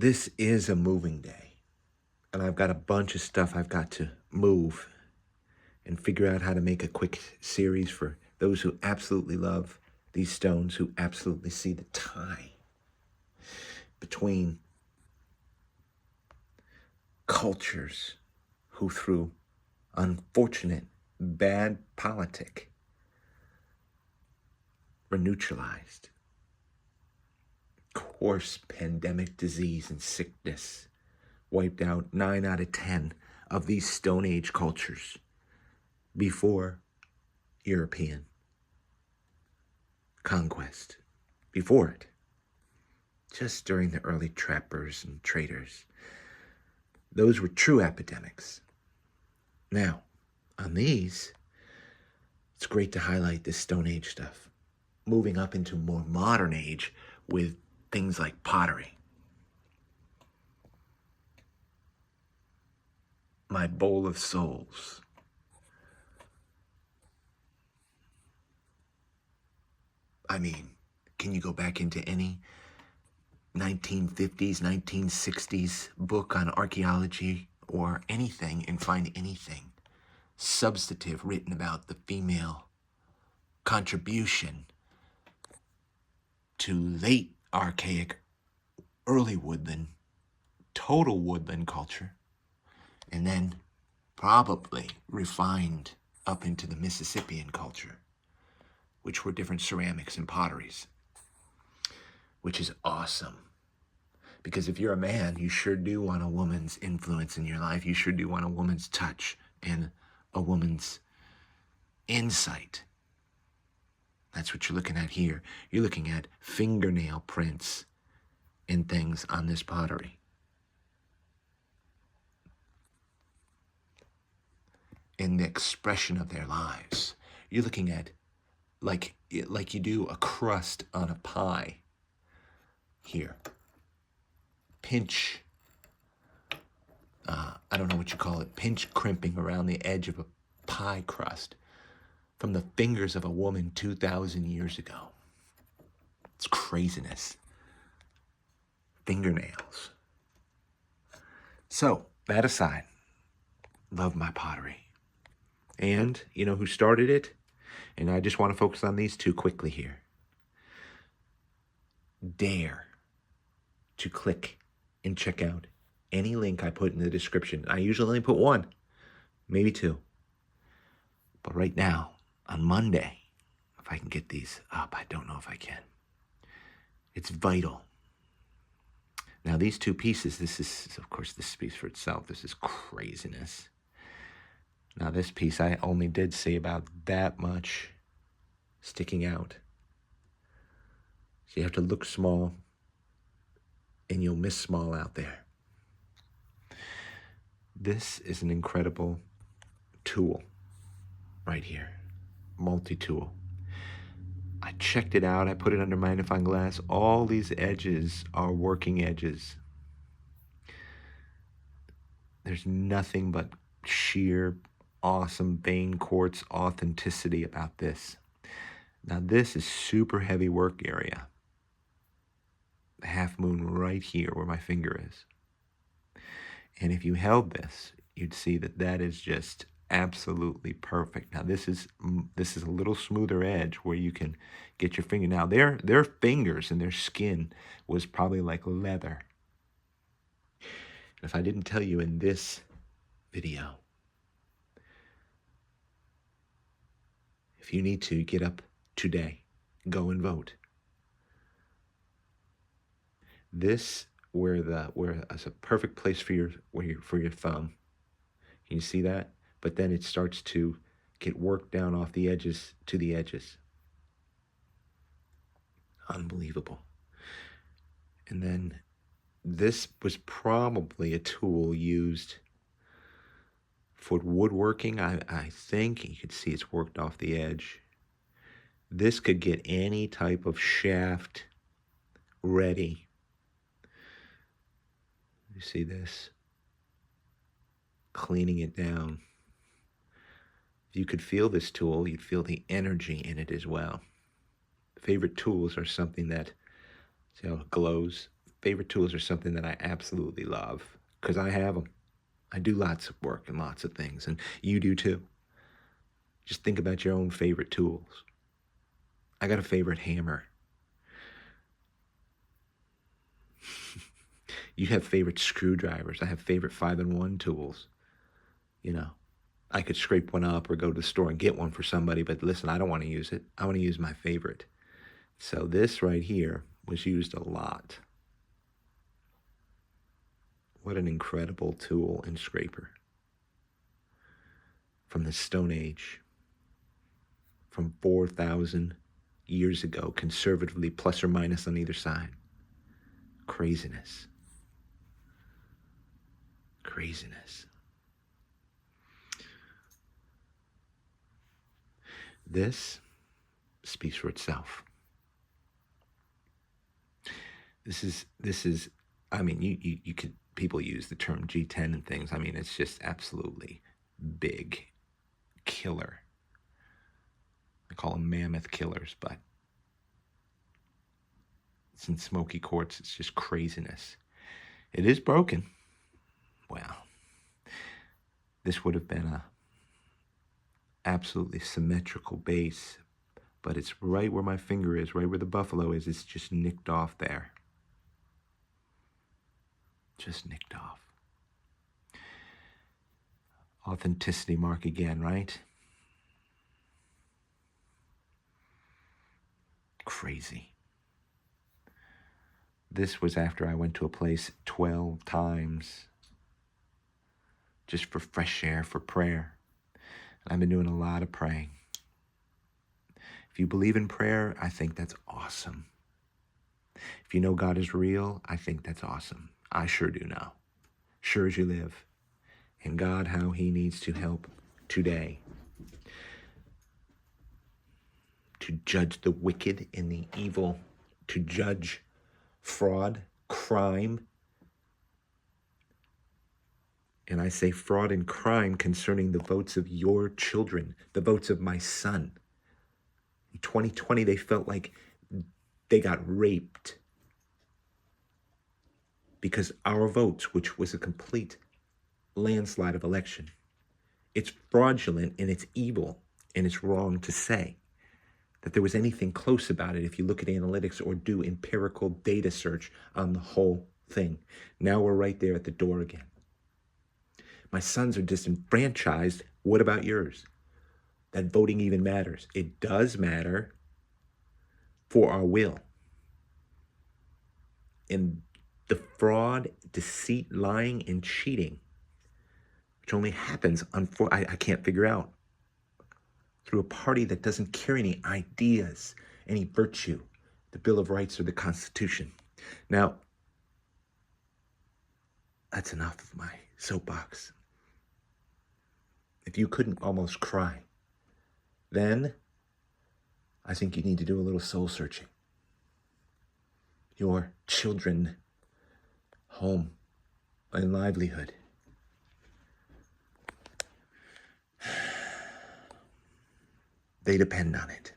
This is a moving day, and I've got a bunch of stuff I've got to move and figure out how to make a quick series for those who absolutely love these stones, who absolutely see the tie between cultures who, through unfortunate bad politic, were neutralized. Coarse pandemic disease and sickness wiped out 9 out of 10 of these Stone Age cultures before European conquest. Before it, just during the early trappers and traders, those were true epidemics. Now, on these, it's great to highlight this Stone Age stuff, moving up into more modern age with things like pottery. My bowl of souls. I mean, can you go back into any 1950s, 1960s book on archaeology or anything and find anything substantive written about the female contribution to late archaic, early woodland, total woodland culture, and then probably refined up into the Mississippian culture, which were different ceramics and potteries, which is awesome. Because if you're a man, you sure do want a woman's influence in your life. You sure do want a woman's touch and a woman's insight. That's what you're looking at here. You're looking at fingernail prints and things on this pottery. In the expression of their lives. You're looking at like you do a crust on a pie here. Pinch, I don't know what you call it, pinch crimping around the edge of a pie crust from the fingers of a woman 2,000 years ago. It's craziness. Fingernails. So, that aside, love my pottery. And you know who started it? And I just want to focus on these two quickly here. Dare to click and check out any link I put in the description. I usually only put one, maybe two. But right now, on Monday, if I can get these up, I don't know if I can. It's vital. Now these two pieces, this is, of course, this speaks for itself. This is craziness. Now this piece, I only did see about that much sticking out. So you have to look small, and you'll miss small out there. This is an incredible tool right here, multi-tool. I checked it out, I put it under magnifying glass. All these edges are working edges. There's nothing but sheer, awesome vein quartz authenticity about this. Now this is super heavy work area. The half moon right here where my finger is. And if you held this, you'd see that that is just absolutely perfect. Now this is a little smoother edge where you can get your finger. Now their fingers and their skin was probably like leather. If I didn't tell you in this video, if you need to, get up today, go and vote. This where it's a perfect place for your thumb. Can you see that? But then it starts to get worked down off the edges to the edges. Unbelievable. And then this was probably a tool used for woodworking. I think you can see it's worked off the edge. This could get any type of shaft ready. You see this? Cleaning it down. If you could feel this tool, you'd feel the energy in it as well. Favorite tools are something that, see how it glows? Favorite tools are something that I absolutely love because I have them. I do lots of work and lots of things, and you do too. Just think about your own favorite tools. I got a favorite hammer. You have favorite screwdrivers. I have favorite 5-in-1 tools. You know, I could scrape one up or go to the store and get one for somebody, but listen, I don't want to use it. I want to use my favorite. So this right here was used a lot. What an incredible tool and scraper. From the Stone Age, from 4,000 years ago, conservatively, plus or minus on either side. Craziness. Craziness. This speaks for itself. This is, I mean, you could, people use the term G10 and things. I mean, it's just absolutely big killer. I call them mammoth killers, but it's in smoky quartz. It's just craziness. It is broken. Well, this would have been a absolutely symmetrical base, but it's right where my finger is, right where the buffalo is. It's just nicked off there. Just nicked off. Authenticity mark again, right? Crazy. This was after I went to a place 12 times just for fresh air, for prayer. And I've been doing a lot of praying. If you believe in prayer, I think that's awesome. If you know God is real, I think that's awesome. I sure do now. Sure as you live. And God, how he needs to help today to judge the wicked and the evil, to judge fraud, crime. And I say fraud and crime concerning the votes of your children, the votes of my son. In 2020, they felt like they got raped because our votes, which was a complete landslide of election, it's fraudulent and it's evil and it's wrong to say that there was anything close about it if you look at analytics or do empirical data search on the whole thing. Now we're right there at the door again. My sons are disenfranchised. What about yours? That voting even matters. It does matter for our will. And the fraud, deceit, lying, and cheating, which only happens, I can't figure out, through a party that doesn't carry any ideas, any virtue, the Bill of Rights or the Constitution. Now, that's enough of my soapbox. If you couldn't almost cry, then I think you need to do a little soul searching. Your children, home, and livelihood. They depend on it.